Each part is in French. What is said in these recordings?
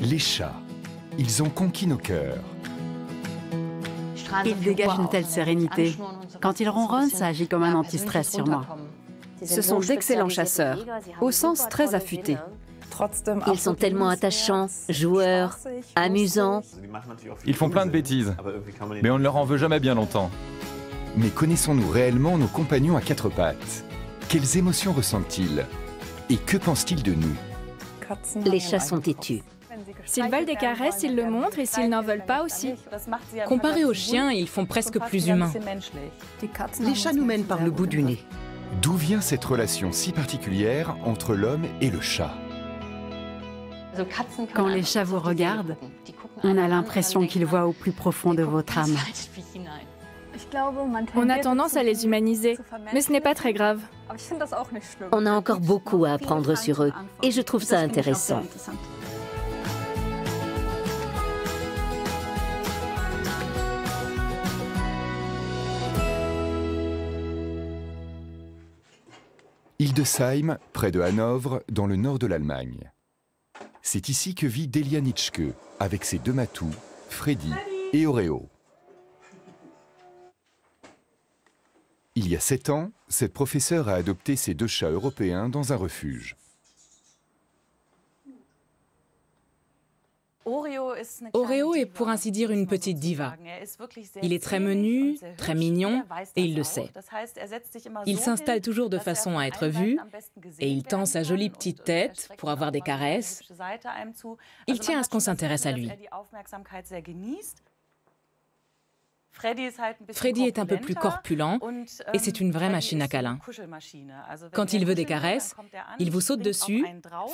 Les chats, ils ont conquis nos cœurs. Ils dégagent une telle sérénité. Quand ils ronronnent, ça agit comme un anti-stress sur moi. Ce sont d'excellents chasseurs, au sens très affûté. Ils sont tellement attachants, joueurs, amusants. Ils font plein de bêtises, mais on ne leur en veut jamais bien longtemps. Mais connaissons-nous réellement nos compagnons à quatre pattes? Quelles émotions ressentent-ils? Et que pensent-ils de nous? Les chats sont têtus. S'ils veulent des caresses, ils le montrent et s'ils n'en veulent pas aussi. Comparés aux chiens, ils font presque plus humains. Les chats nous mènent par le bout du nez. D'où vient cette relation si particulière entre l'homme et le chat? Quand les chats vous regardent, on a l'impression qu'ils voient au plus profond de votre âme. On a tendance à les humaniser, mais ce n'est pas très grave. On a encore beaucoup à apprendre sur eux et je trouve ça intéressant. Hildesheim, près de Hanovre, dans le nord de l'Allemagne. C'est ici que vit Delia Nitschke, avec ses deux matous, Freddy et Oreo. Il y a 7 ans, cette professeure a adopté ses 2 chats européens dans un refuge. Oreo est pour ainsi dire une petite diva. Il est très menu, très mignon et il le sait. Il s'installe toujours de façon à être vu et il tend sa jolie petite tête pour avoir des caresses. Il tient à ce qu'on s'intéresse à lui. Freddy est un peu plus corpulent et c'est une vraie machine à câlins. Quand il veut des caresses, il vous saute dessus,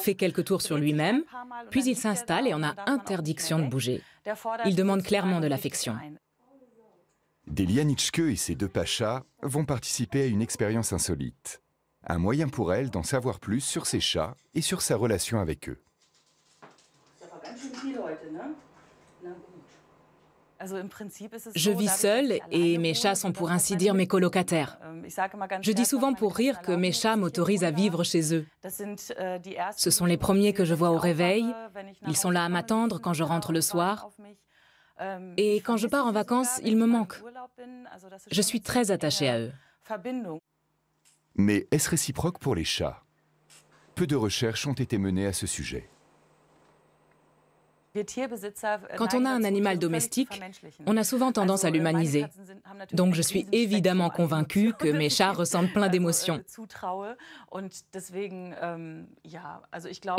fait quelques tours sur lui-même, puis il s'installe et on a interdiction de bouger. Il demande clairement de l'affection. Delia Nitschke et ses 2 pachas vont participer à une expérience insolite. Un moyen pour elle d'en savoir plus sur ses chats et sur sa relation avec eux. Je vis seule et mes chats sont pour ainsi dire mes colocataires. Je dis souvent pour rire que mes chats m'autorisent à vivre chez eux. Ce sont les premiers que je vois au réveil, ils sont là à m'attendre quand je rentre le soir. Et quand je pars en vacances, ils me manquent. Je suis très attachée à eux. Mais est-ce réciproque pour les chats? Peu de recherches ont été menées à ce sujet. Quand on a un animal domestique, on a souvent tendance à l'humaniser. Donc je suis évidemment convaincue que mes chats ressentent plein d'émotions.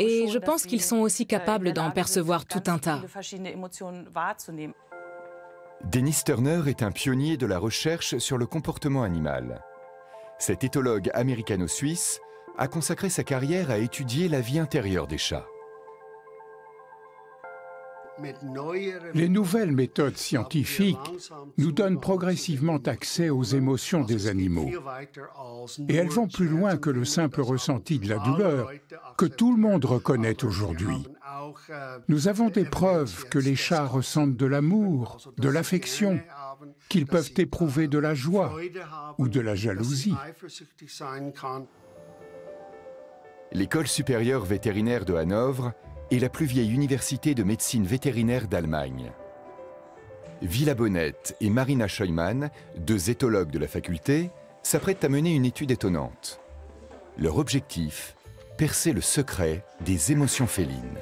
Et je pense qu'ils sont aussi capables d'en percevoir tout un tas. Dennis Turner est un pionnier de la recherche sur le comportement animal. Cet éthologue américano-suisse a consacré sa carrière à étudier la vie intérieure des chats. Les nouvelles méthodes scientifiques nous donnent progressivement accès aux émotions des animaux. Et elles vont plus loin que le simple ressenti de la douleur, que tout le monde reconnaît aujourd'hui. Nous avons des preuves que les chats ressentent de l'amour, de l'affection, qu'ils peuvent éprouver de la joie ou de la jalousie. L'École supérieure vétérinaire de Hanovre est la plus vieille université de médecine vétérinaire d'Allemagne. Villa Bonnette et Marina Scheumann, 2 éthologues de la faculté, s'apprêtent à mener une étude étonnante. Leur objectif, percer le secret des émotions félines.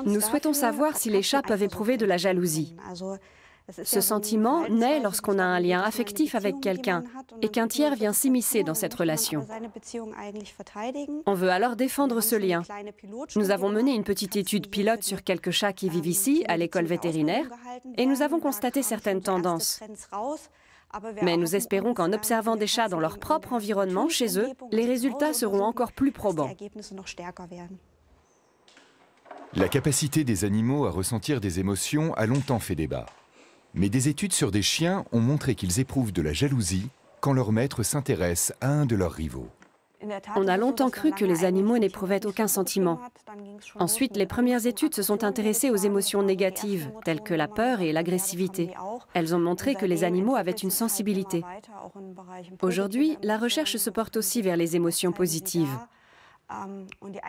Nous souhaitons savoir si les chats peuvent éprouver de la jalousie. Ce sentiment naît lorsqu'on a un lien affectif avec quelqu'un et qu'un tiers vient s'immiscer dans cette relation. On veut alors défendre ce lien. Nous avons mené une petite étude pilote sur quelques chats qui vivent ici, à l'école vétérinaire, et nous avons constaté certaines tendances. Mais nous espérons qu'en observant des chats dans leur propre environnement, chez eux, les résultats seront encore plus probants. La capacité des animaux à ressentir des émotions a longtemps fait débat. Mais des études sur des chiens ont montré qu'ils éprouvent de la jalousie quand leur maître s'intéresse à un de leurs rivaux. On a longtemps cru que les animaux n'éprouvaient aucun sentiment. Ensuite, les premières études se sont intéressées aux émotions négatives, telles que la peur et l'agressivité. Elles ont montré que les animaux avaient une sensibilité. Aujourd'hui, la recherche se porte aussi vers les émotions positives.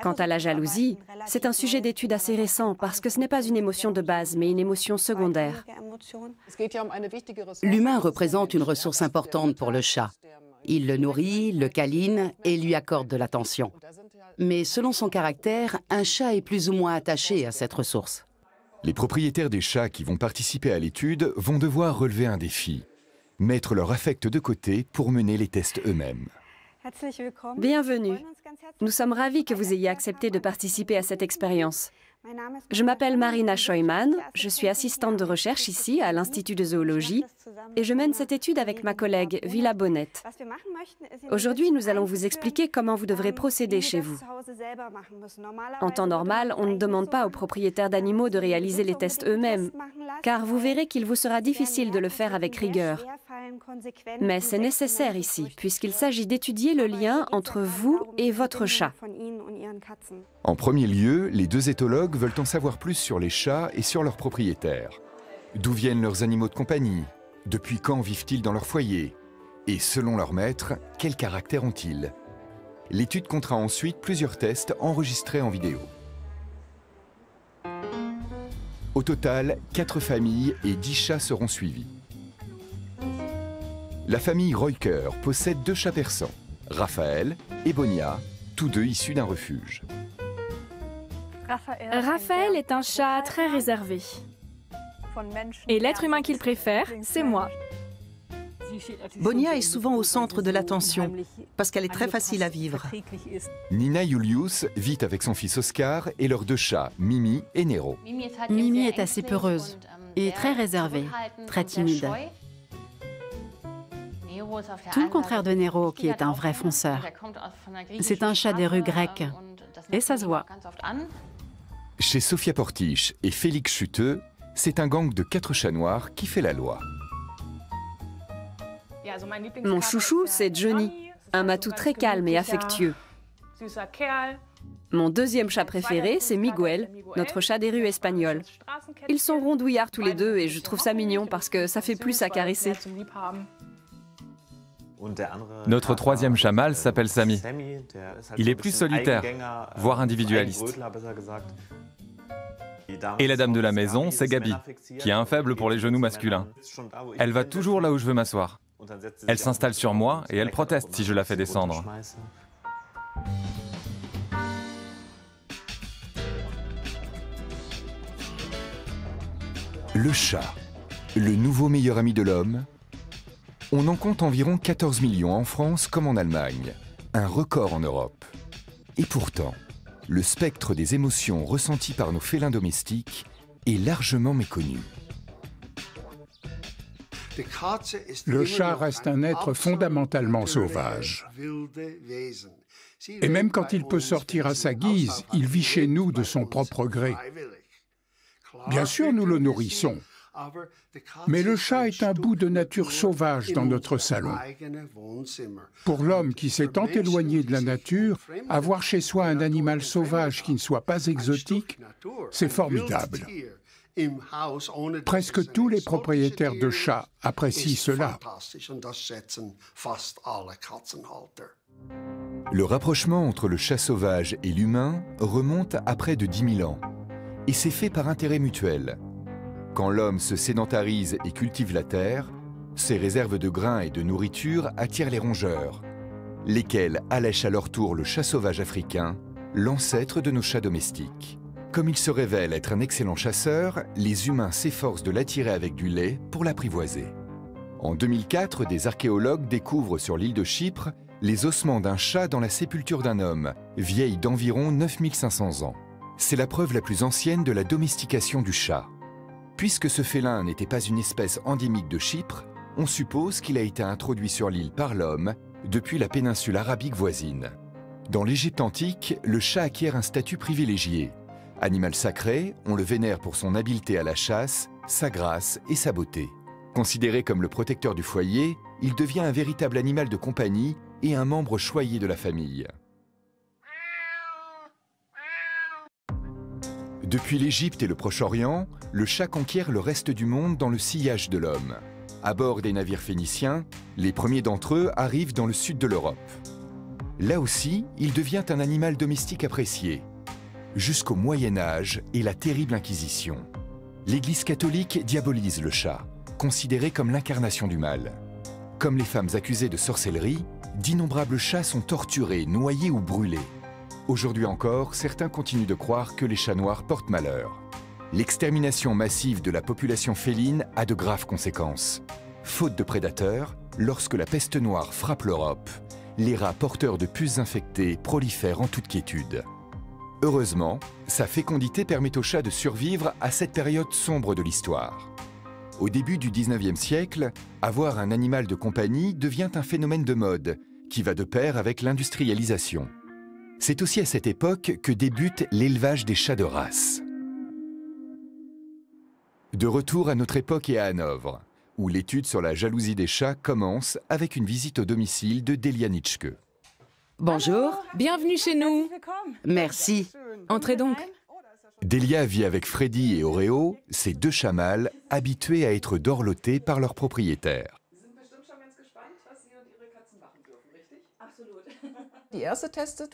Quant à la jalousie, c'est un sujet d'étude assez récent parce que ce n'est pas une émotion de base, mais une émotion secondaire. L'humain représente une ressource importante pour le chat. Il le nourrit, le câline et lui accorde de l'attention. Mais selon son caractère, un chat est plus ou moins attaché à cette ressource. Les propriétaires des chats qui vont participer à l'étude vont devoir relever un défi, mettre leur affect de côté pour mener les tests eux-mêmes. Bienvenue. Nous sommes ravis que vous ayez accepté de participer à cette expérience. Je m'appelle Marina Scheumann, je suis assistante de recherche ici à l'Institut de zoologie et je mène cette étude avec ma collègue Villa Bonnette. Aujourd'hui, nous allons vous expliquer comment vous devrez procéder chez vous. En temps normal, on ne demande pas aux propriétaires d'animaux de réaliser les tests eux-mêmes, car vous verrez qu'il vous sera difficile de le faire avec rigueur. Mais c'est nécessaire ici, puisqu'il s'agit d'étudier le lien entre vous et votre chat. En premier lieu, les deux éthologues veulent en savoir plus sur les chats et sur leurs propriétaires. D'où viennent leurs animaux de compagnie? Depuis quand vivent-ils dans leur foyer? Et selon leur maître, quel caractère ont-ils? L'étude comptera ensuite plusieurs tests enregistrés en vidéo. Au total, 4 familles et 10 chats seront suivis. La famille Reuker possède 2 chats persans, Raphaël et Bonia, tous deux issus d'un refuge. Raphaël est un chat très réservé. Et l'être humain qu'il préfère, c'est moi. Bonia est souvent au centre de l'attention, parce qu'elle est très facile à vivre. Nina Julius vit avec son fils Oscar et leurs 2 chats, Mimi et Nero. Mimi est assez peureuse et très réservée, très timide. Tout le contraire de Nero, qui est un vrai fonceur. C'est un chat des rues grecques, et ça se voit. Chez Sophia Portiche et Félix Chuteux, c'est un gang de 4 chats noirs qui fait la loi. Mon chouchou, c'est Johnny, un matou très calme et affectueux. Mon deuxième chat préféré, c'est Miguel, notre chat des rues espagnoles. Ils sont rondouillards tous les deux et je trouve ça mignon parce que ça fait plus à caresser. Notre troisième chat mâle s'appelle Sammy. Il est plus solitaire, voire individualiste. Et la dame de la maison, c'est Gabi, qui a un faible pour les genoux masculins. Elle va toujours là où je veux m'asseoir. Elle s'installe sur moi et elle proteste si je la fais descendre. Le chat, le nouveau meilleur ami de l'homme. On en compte environ 14 millions en France comme en Allemagne, un record en Europe. Et pourtant, le spectre des émotions ressenties par nos félins domestiques est largement méconnu. Le chat reste un être fondamentalement sauvage. Et même quand il peut sortir à sa guise, il vit chez nous de son propre gré. Bien sûr, nous le nourrissons. Mais le chat est un bout de nature sauvage dans notre salon. Pour l'homme qui s'est tant éloigné de la nature, avoir chez soi un animal sauvage qui ne soit pas exotique, c'est formidable. Presque tous les propriétaires de chats apprécient cela. Le rapprochement entre le chat sauvage et l'humain remonte à près de 10 000 ans. Et c'est fait par intérêt mutuel. Quand l'homme se sédentarise et cultive la terre, ses réserves de grains et de nourriture attirent les rongeurs, lesquels allèchent à leur tour le chat sauvage africain, l'ancêtre de nos chats domestiques. Comme il se révèle être un excellent chasseur, les humains s'efforcent de l'attirer avec du lait pour l'apprivoiser. En 2004, des archéologues découvrent sur l'île de Chypre les ossements d'un chat dans la sépulture d'un homme, vieille d'environ 9500 ans. C'est la preuve la plus ancienne de la domestication du chat. Puisque ce félin n'était pas une espèce endémique de Chypre, on suppose qu'il a été introduit sur l'île par l'homme depuis la péninsule arabique voisine. Dans l'Égypte antique, le chat acquiert un statut privilégié. Animal sacré, on le vénère pour son habileté à la chasse, sa grâce et sa beauté. Considéré comme le protecteur du foyer, il devient un véritable animal de compagnie et un membre choyé de la famille. Depuis l'Égypte et le Proche-Orient, le chat conquiert le reste du monde dans le sillage de l'homme. À bord des navires phéniciens, les premiers d'entre eux arrivent dans le sud de l'Europe. Là aussi, il devient un animal domestique apprécié, jusqu'au Moyen-Âge et la terrible Inquisition. L'Église catholique diabolise le chat, considéré comme l'incarnation du mal. Comme les femmes accusées de sorcellerie, d'innombrables chats sont torturés, noyés ou brûlés. Aujourd'hui encore, certains continuent de croire que les chats noirs portent malheur. L'extermination massive de la population féline a de graves conséquences. Faute de prédateurs, lorsque la peste noire frappe l'Europe, les rats porteurs de puces infectées prolifèrent en toute quiétude. Heureusement, sa fécondité permet aux chats de survivre à cette période sombre de l'histoire. Au début du 19e siècle, avoir un animal de compagnie devient un phénomène de mode qui va de pair avec l'industrialisation. C'est aussi à cette époque que débute l'élevage des chats de race. De retour à notre époque et à Hanovre, où l'étude sur la jalousie des chats commence avec une visite au domicile de Delia Nitschke. Bonjour. Bienvenue chez nous. Merci. Entrez donc. Delia vit avec Freddy et Oreo, ses deux chats mâles, habitués à être dorlotés par leur propriétaire.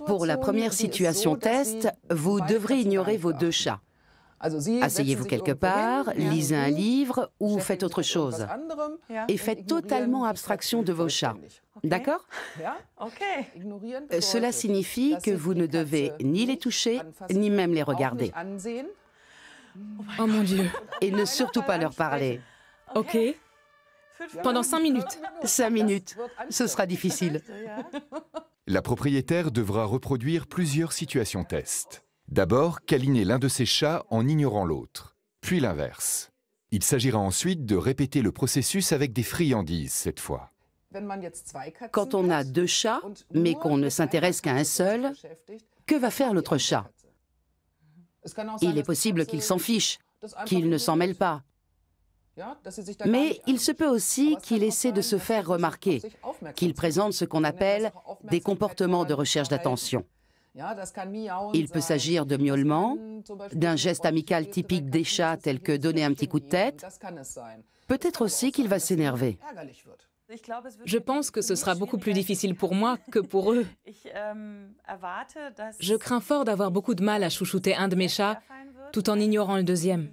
Pour la première situation test, vous devrez ignorer vos deux chats. Asseyez-vous quelque part, lisez un livre ou faites autre chose. Et faites totalement abstraction de vos chats. D'accord? Cela signifie que vous ne devez ni les toucher, ni même les regarder. Oh mon Dieu. Et ne surtout pas leur parler. Ok. Pendant 5 minutes. 5 minutes. Ce sera difficile. La propriétaire devra reproduire plusieurs situations test. D'abord, câliner l'un de ses chats en ignorant l'autre, puis l'inverse. Il s'agira ensuite de répéter le processus avec des friandises cette fois. Quand on a deux chats, mais qu'on ne s'intéresse qu'à un seul, que va faire l'autre chat? Il est possible qu'il s'en fiche, qu'il ne s'en mêle pas. Mais il se peut aussi qu'il essaie de se faire remarquer, qu'il présente ce qu'on appelle des comportements de recherche d'attention. Il peut s'agir de miaulements, d'un geste amical typique des chats tel que donner un petit coup de tête. Peut-être aussi qu'il va s'énerver. Je pense que ce sera beaucoup plus difficile pour moi que pour eux. Je crains fort d'avoir beaucoup de mal à chouchouter un de mes chats tout en ignorant le deuxième.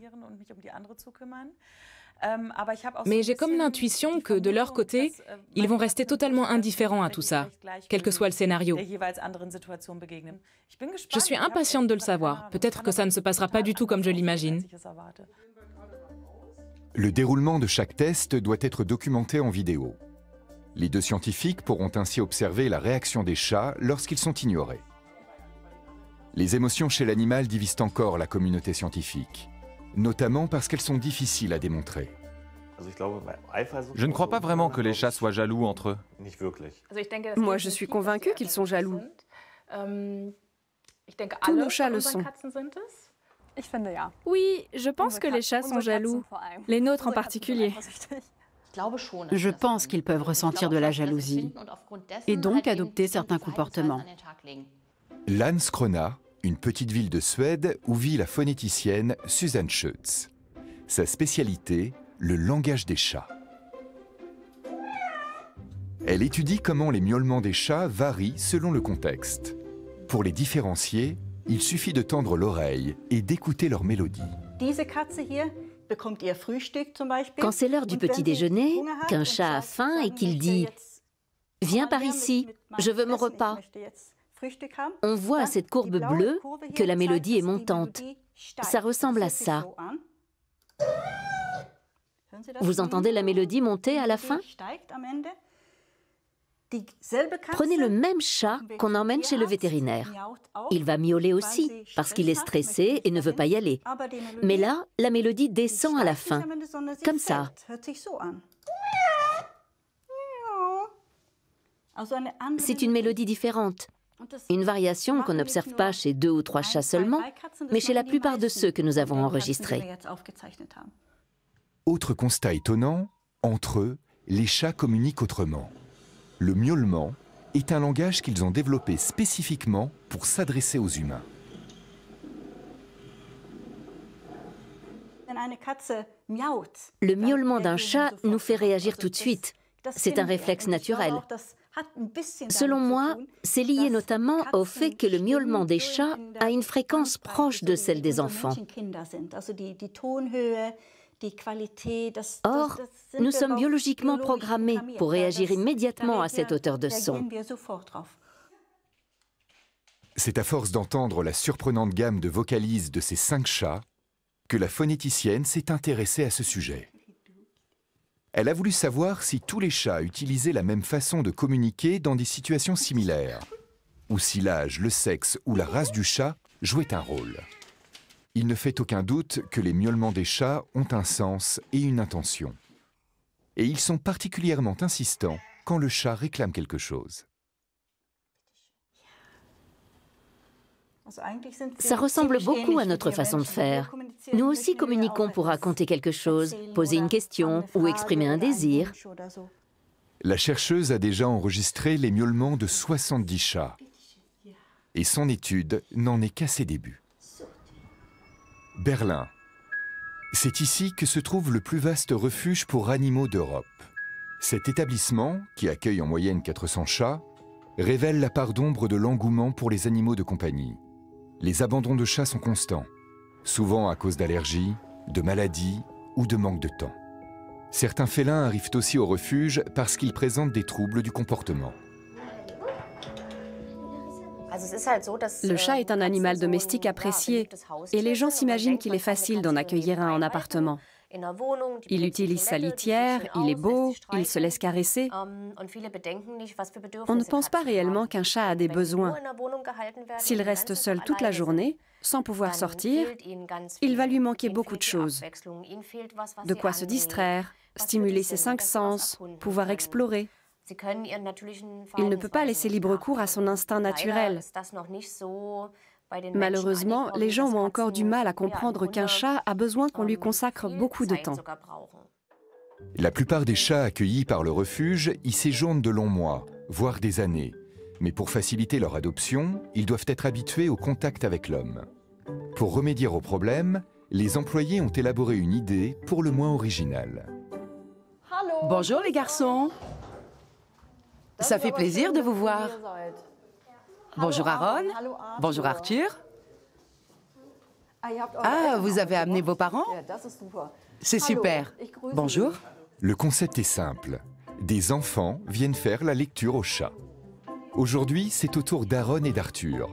Mais j'ai comme l'intuition que de leur côté, ils vont rester totalement indifférents à tout ça, quel que soit le scénario. Je suis impatiente de le savoir. Peut-être que ça ne se passera pas du tout comme je l'imagine. Le déroulement de chaque test doit être documenté en vidéo. Les deux scientifiques pourront ainsi observer la réaction des chats lorsqu'ils sont ignorés. Les émotions chez l'animal divisent encore la communauté scientifique, notamment parce qu'elles sont difficiles à démontrer. Je ne crois pas vraiment que les chats soient jaloux entre eux. Moi, je suis convaincue qu'ils sont jaloux. Tous nos chats le sont. Oui, je pense que les chats sont jaloux, les nôtres en particulier. Je pense qu'ils peuvent ressentir de la jalousie et donc adopter certains comportements. Landskrona, une petite ville de Suède où vit la phonéticienne Susanne Schütz. Sa spécialité, le langage des chats. Elle étudie comment les miaulements des chats varient selon le contexte. Pour les différencier, il suffit de tendre l'oreille et d'écouter leur mélodie. Quand c'est l'heure du petit déjeuner, qu'un chat a faim et qu'il dit « Viens par ici, je veux mon repas », on voit à cette courbe bleue que la mélodie est montante. Ça ressemble à ça. Vous entendez la mélodie monter à la fin? Prenez le même chat qu'on emmène chez le vétérinaire. Il va miauler aussi, parce qu'il est stressé et ne veut pas y aller. Mais là, la mélodie descend à la fin, comme ça. C'est une mélodie différente. Une variation qu'on n'observe pas chez 2 ou 3 chats seulement, mais chez la plupart de ceux que nous avons enregistrés. Autre constat étonnant, entre eux, les chats communiquent autrement. Le miaulement est un langage qu'ils ont développé spécifiquement pour s'adresser aux humains. Le miaulement d'un chat nous fait réagir tout de suite. C'est un réflexe naturel. Selon moi, c'est lié notamment au fait que le miaulement des chats a une fréquence proche de celle des enfants. Or, nous sommes biologiquement programmés pour réagir immédiatement à cette hauteur de son. C'est à force d'entendre la surprenante gamme de vocalises de ces 5 chats que la phonéticienne s'est intéressée à ce sujet. Elle a voulu savoir si tous les chats utilisaient la même façon de communiquer dans des situations similaires, ou si l'âge, le sexe ou la race du chat jouaient un rôle. Il ne fait aucun doute que les miaulements des chats ont un sens et une intention. Et ils sont particulièrement insistants quand le chat réclame quelque chose. Ça ressemble beaucoup à notre façon de faire. Nous aussi communiquons pour raconter quelque chose, poser une question ou exprimer un désir. La chercheuse a déjà enregistré les miaulements de 70 chats. Et son étude n'en est qu'à ses débuts. Berlin. C'est ici que se trouve le plus vaste refuge pour animaux d'Europe. Cet établissement, qui accueille en moyenne 400 chats, révèle la part d'ombre de l'engouement pour les animaux de compagnie. Les abandons de chats sont constants, souvent à cause d'allergies, de maladies ou de manque de temps. Certains félins arrivent aussi au refuge parce qu'ils présentent des troubles du comportement. Le chat est un animal domestique apprécié et les gens s'imaginent qu'il est facile d'en accueillir un en appartement. Il utilise sa litière, il est beau, il se laisse caresser. On ne pense pas réellement qu'un chat a des besoins. S'il reste seul toute la journée, sans pouvoir sortir, il va lui manquer beaucoup de choses. De quoi se distraire, stimuler ses 5 sens, pouvoir explorer. Il ne peut pas laisser libre cours à son instinct naturel. Malheureusement, les gens ont encore du mal à comprendre qu'un chat a besoin qu'on lui consacre beaucoup de temps. La plupart des chats accueillis par le refuge y séjournent de longs mois, voire des années. Mais pour faciliter leur adoption, ils doivent être habitués au contact avec l'homme. Pour remédier au problème, les employés ont élaboré une idée pour le moins originale. Bonjour les garçons. Ça fait plaisir de vous voir. Bonjour Aaron. Bonjour Arthur. Ah, vous avez amené vos parents? C'est super. Bonjour. Le concept est simple. Des enfants viennent faire la lecture aux chats. Aujourd'hui, c'est au tour d'Aaron et d'Arthur.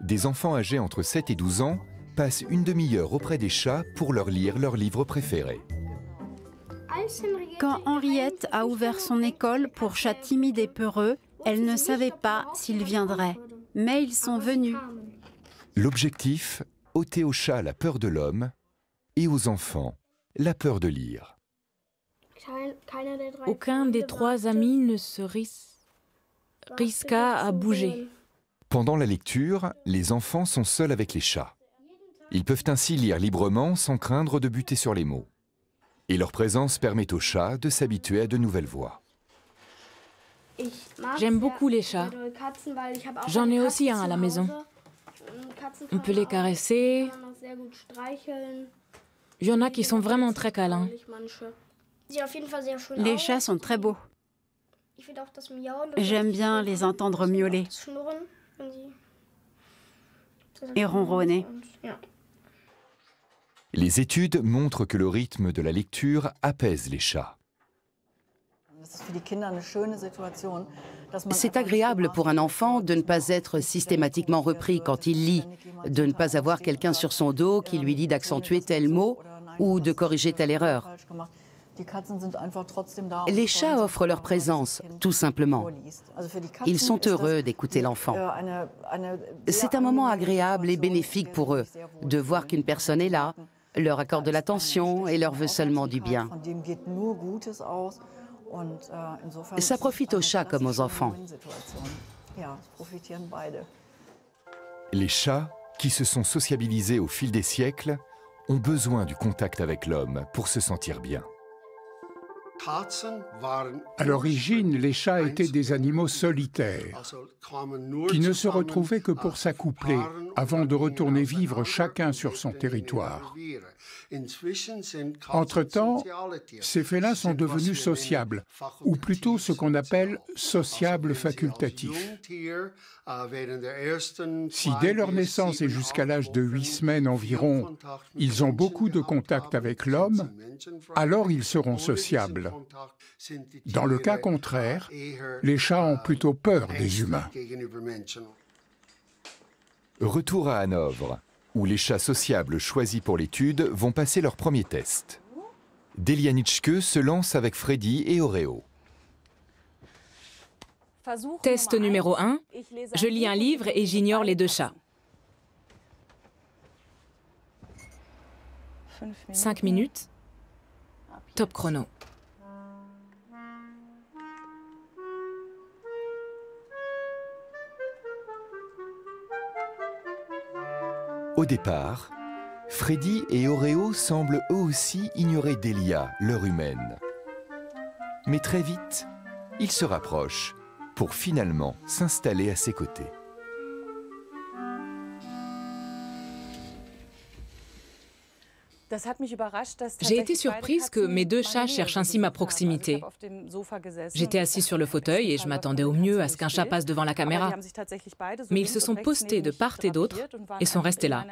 Des enfants âgés entre 7 et 12 ans passent une demi-heure auprès des chats pour leur lire leurs livres préférés. Quand Henriette a ouvert son école pour chats timides et peureux, elle ne savait pas s'ils viendraient, mais ils sont venus. L'objectif, ôter aux chats la peur de l'homme et aux enfants la peur de lire. Aucun des 3 amis ne se risqua à bouger. Pendant la lecture, les enfants sont seuls avec les chats. Ils peuvent ainsi lire librement sans craindre de buter sur les mots. Et leur présence permet aux chats de s'habituer à de nouvelles voix. J'aime beaucoup les chats. J'en ai aussi un à la maison. On peut les caresser. Il y en a qui sont vraiment très câlins. Les chats sont très beaux. J'aime bien les entendre miauler et ronronner. Les études montrent que le rythme de la lecture apaise les chats. C'est agréable pour un enfant de ne pas être systématiquement repris quand il lit, de ne pas avoir quelqu'un sur son dos qui lui dit d'accentuer tel mot ou de corriger telle erreur. Les chats offrent leur présence, tout simplement. Ils sont heureux d'écouter l'enfant. C'est un moment agréable et bénéfique pour eux, de voir qu'une personne est là, leur accorde de l'attention et leur veut seulement du bien. Ça profite aux chats comme aux enfants. Les chats, qui se sont sociabilisés au fil des siècles, ont besoin du contact avec l'homme pour se sentir bien. À l'origine, les chats étaient des animaux solitaires, qui ne se retrouvaient que pour s'accoupler, avant de retourner vivre chacun sur son territoire. Entre-temps, ces félins sont devenus sociables, ou plutôt ce qu'on appelle sociables facultatifs. Si dès leur naissance et jusqu'à l'âge de 8 semaines environ, ils ont beaucoup de contact avec l'homme, alors ils seront sociables. Dans le cas contraire, les chats ont plutôt peur des humains. Retour à Hanovre, où les chats sociables choisis pour l'étude vont passer leur premier test. Delia Nitschke se lance avec Freddy et Oreo. Test numéro 1, je lis un livre et j'ignore les 2 chats. 5 minutes, top chrono. Au départ, Freddy et Oreo semblent eux aussi ignorer Delia, leur humaine. Mais très vite, ils se rapprochent pour finalement s'installer à ses côtés. J'ai été surprise que mes 2 chats cherchent ainsi ma proximité. J'étais assise sur le fauteuil et je m'attendais au mieux à ce qu'un chat passe devant la caméra. Mais ils se sont postés de part et d'autre et sont restés là.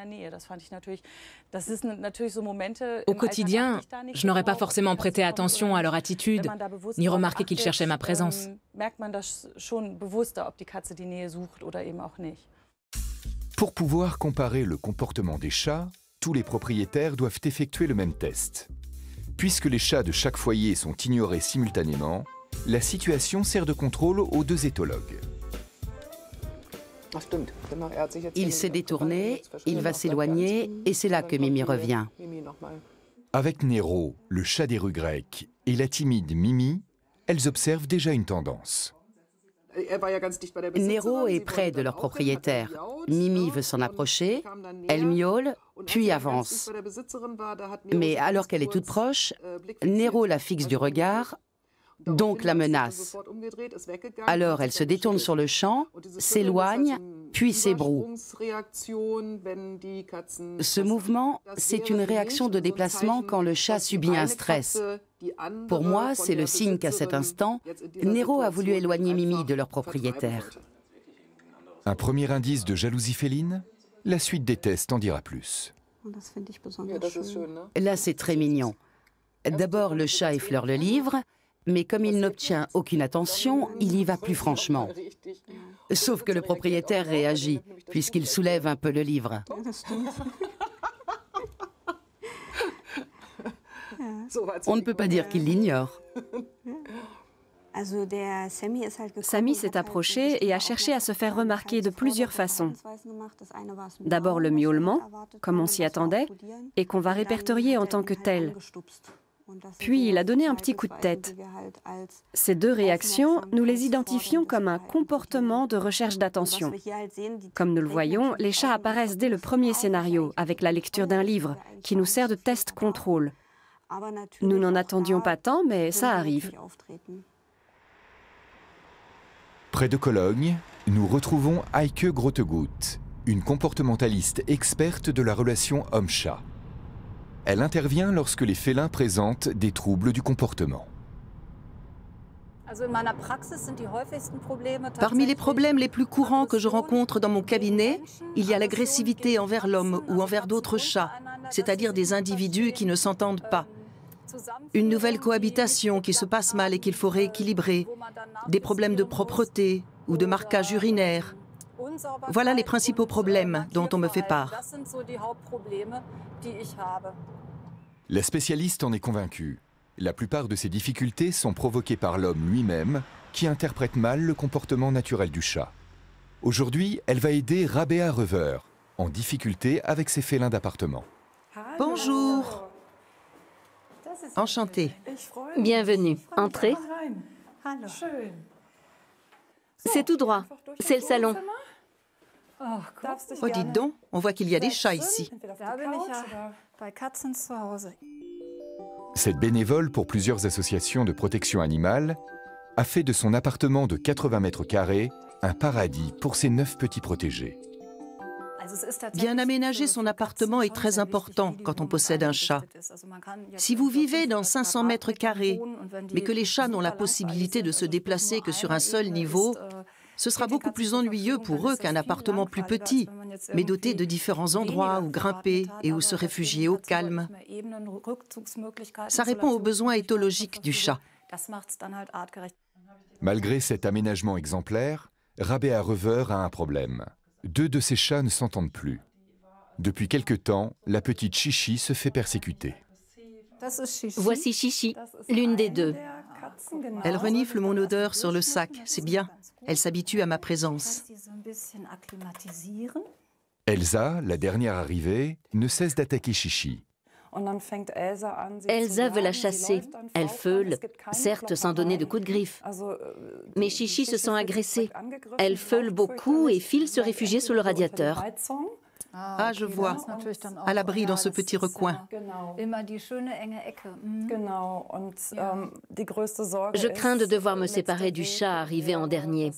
Au quotidien, je n'aurais pas forcément prêté attention à leur attitude, ni remarqué qu'ils cherchaient ma présence. Pour pouvoir comparer le comportement des chats, tous les propriétaires doivent effectuer le même test. Puisque les chats de chaque foyer sont ignorés simultanément, la situation sert de contrôle aux 2 éthologues. Il s'est détourné, il va s'éloigner, et c'est là que Mimi revient. Avec Nero, le chat des rues grecques, et la timide Mimi, elles observent déjà une tendance. Nero est près de leur propriétaire. Mimi veut s'en approcher, elle miaule, puis avance. Mais alors qu'elle est toute proche, Nero la fixe du regard, donc la menace. Alors elle se détourne sur le champ, s'éloigne, puis s'ébroue. Ce mouvement, c'est une réaction de déplacement quand le chat subit un stress. Pour moi, c'est le signe qu'à cet instant, Nero a voulu éloigner Mimi de leur propriétaire. Un premier indice de jalousie féline? La suite des tests en dira plus. Là, c'est très mignon. D'abord, le chat effleure le livre, mais comme il n'obtient aucune attention, il y va plus franchement. Sauf que le propriétaire réagit, puisqu'il soulève un peu le livre. On ne peut pas dire qu'il l'ignore. Samy s'est approché et a cherché à se faire remarquer de plusieurs façons. D'abord le miaulement, comme on s'y attendait, et qu'on va répertorier en tant que tel. Puis il a donné un petit coup de tête. Ces 2 réactions, nous les identifions comme un comportement de recherche d'attention. Comme nous le voyons, les chats apparaissent dès le premier scénario, avec la lecture d'un livre, qui nous sert de test-contrôle. Nous n'en attendions pas tant, mais ça arrive. Près de Cologne, nous retrouvons Heike Grottegut, une comportementaliste experte de la relation homme-chat. Elle intervient lorsque les félins présentent des troubles du comportement. Parmi les problèmes les plus courants que je rencontre dans mon cabinet, il y a l'agressivité envers l'homme ou envers d'autres chats, c'est-à-dire des individus qui ne s'entendent pas. Une nouvelle cohabitation qui se passe mal et qu'il faut rééquilibrer, des problèmes de propreté ou de marquage urinaire. Voilà les principaux problèmes dont on me fait part. La spécialiste en est convaincue. La plupart de ces difficultés sont provoquées par l'homme lui-même, qui interprète mal le comportement naturel du chat. Aujourd'hui, elle va aider Rabea Rever, en difficulté avec ses félins d'appartement. Bonjour. Enchantée. Bienvenue. Entrez. C'est tout droit. C'est le salon. Oh, dites donc, on voit qu'il y a des chats ici. Cette bénévole pour plusieurs associations de protection animale a fait de son appartement de 80 mètres carrés un paradis pour ses 9 petits protégés. Bien aménager son appartement est très important quand on possède un chat. Si vous vivez dans 500 mètres carrés, mais que les chats n'ont la possibilité de se déplacer que sur un seul niveau, ce sera beaucoup plus ennuyeux pour eux qu'un appartement plus petit, mais doté de différents endroits où grimper et où se réfugier au calme. Ça répond aux besoins éthologiques du chat. Malgré cet aménagement exemplaire, Rabea Röver a un problème. 2 de ses chats ne s'entendent plus. Depuis quelque temps, la petite Chichi se fait persécuter. Voici Chichi, l'une des 2. Elle renifle mon odeur sur le sac, c'est bien. Elle s'habitue à ma présence. Elsa, la dernière arrivée, ne cesse d'attaquer Chichi. Elsa veut la chasser. Elle feule, certes sans donner de coups de griffe. Mais Chichi se sent agressée. Elle feule beaucoup et file se réfugier sous le radiateur. Ah, je vois, à l'abri dans ce petit recoin. Je crains de devoir me séparer du chat arrivé en dernier.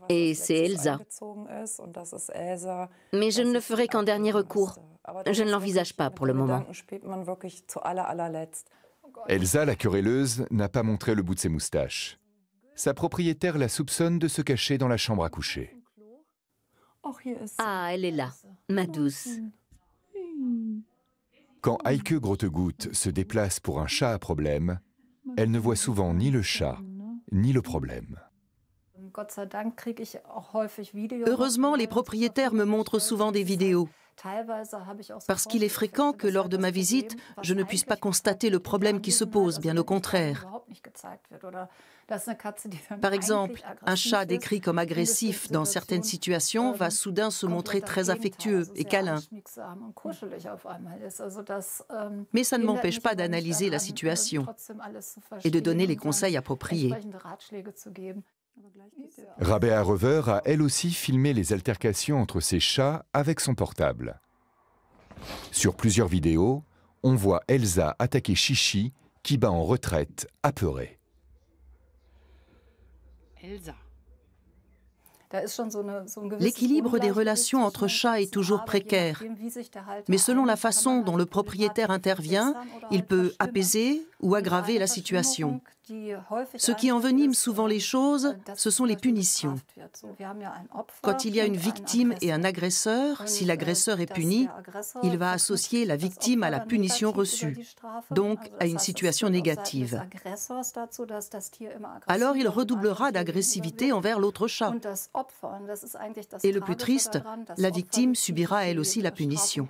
Et c'est Elsa. Mais je ne le ferai qu'en dernier recours. Je ne l'envisage pas pour le moment. Elsa, la querelleuse, n'a pas montré le bout de ses moustaches. Sa propriétaire la soupçonne de se cacher dans la chambre à coucher. Ah, elle est là, ma douce. Quand Heike Grottegut se déplace pour un chat à problème, elle ne voit souvent ni le chat, ni le problème. Heureusement, les propriétaires me montrent souvent des vidéos. Parce qu'il est fréquent que lors de ma visite, je ne puisse pas constater le problème qui se pose, bien au contraire. Par exemple, un chat décrit comme agressif dans certaines situations va soudain se montrer très affectueux et câlin. Mais ça ne m'empêche pas d'analyser la situation et de donner les conseils appropriés. Rabea Röver a elle aussi filmé les altercations entre ses chats avec son portable. Sur plusieurs vidéos, on voit Elsa attaquer Chichi qui bat en retraite, apeurée. L'équilibre des relations entre chats est toujours précaire, mais selon la façon dont le propriétaire intervient, il peut apaiser ou aggraver la situation. Ce qui envenime souvent les choses, ce sont les punitions. Quand il y a une victime et un agresseur, si l'agresseur est puni, il va associer la victime à la punition reçue, donc à une situation négative. Alors il redoublera d'agressivité envers l'autre chat. Et le plus triste, la victime subira elle aussi la punition.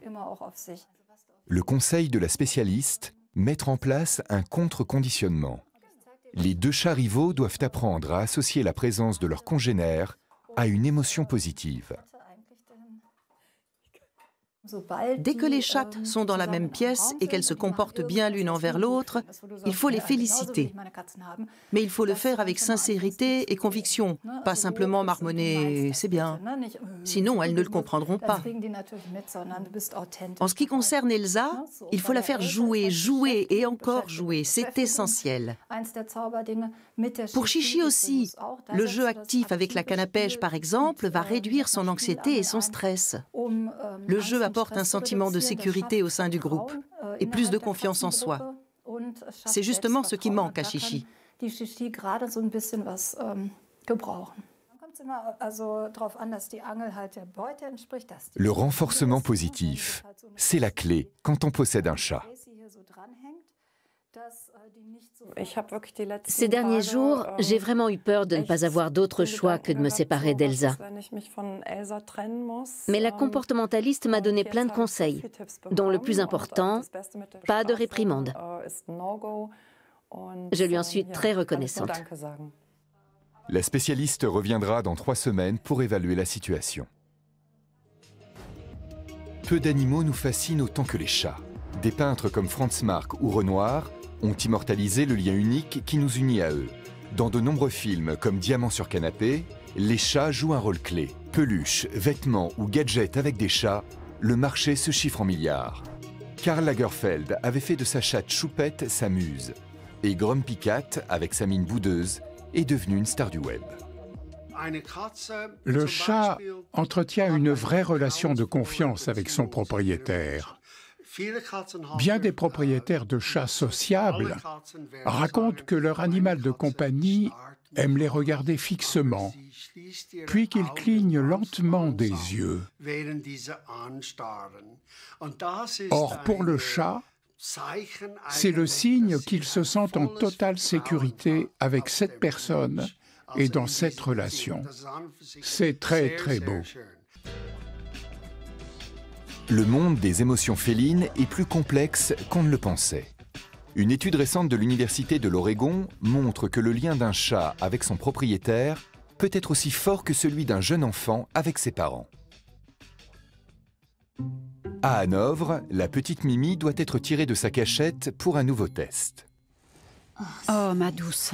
Le conseil de la spécialiste, mettre en place un contre-conditionnement. Les 2 chats rivaux doivent apprendre à associer la présence de leurs congénères à une émotion positive. Dès que les chattes sont dans la même pièce et qu'elles se comportent bien l'une envers l'autre, il faut les féliciter. Mais il faut le faire avec sincérité et conviction, pas simplement marmonner « c'est bien ». Sinon, elles ne le comprendront pas. En ce qui concerne Elsa, il faut la faire jouer, jouer et encore jouer. C'est essentiel. Pour Chichi aussi, le jeu actif avec la canne à pêche, par exemple, va réduire son anxiété et son stress. Le jeu apporte un sentiment de sécurité au sein du groupe et plus de confiance en soi. C'est justement ce qui manque à Chichi. Le renforcement positif, c'est la clé quand on possède un chat. Ces derniers jours, j'ai vraiment eu peur de ne pas avoir d'autre choix que de me séparer d'Elsa. Mais la comportementaliste m'a donné plein de conseils, dont le plus important, pas de réprimande. Je lui en suis très reconnaissante. La spécialiste reviendra dans 3 semaines pour évaluer la situation. Peu d'animaux nous fascinent autant que les chats. Des peintres comme Franz Marc ou Renoir ont immortalisé le lien unique qui nous unit à eux. Dans de nombreux films comme Diamant sur canapé, les chats jouent un rôle clé. Peluches, vêtements ou gadgets avec des chats, le marché se chiffre en milliards. Karl Lagerfeld avait fait de sa chatte Choupette sa muse. Et Grumpy Cat, avec sa mine boudeuse, est devenu une star du web. Le chat entretient une vraie relation de confiance avec son propriétaire. Bien des propriétaires de chats sociables racontent que leur animal de compagnie aime les regarder fixement, puis qu'il cligne lentement des yeux. Or, pour le chat, c'est le signe qu'il se sent en totale sécurité avec cette personne et dans cette relation. C'est très, très beau. Le monde des émotions félines est plus complexe qu'on ne le pensait. Une étude récente de l'Université de l'Oregon montre que le lien d'un chat avec son propriétaire peut être aussi fort que celui d'un jeune enfant avec ses parents. À Hanovre, la petite Mimi doit être tirée de sa cachette pour un nouveau test. Oh, ma douce,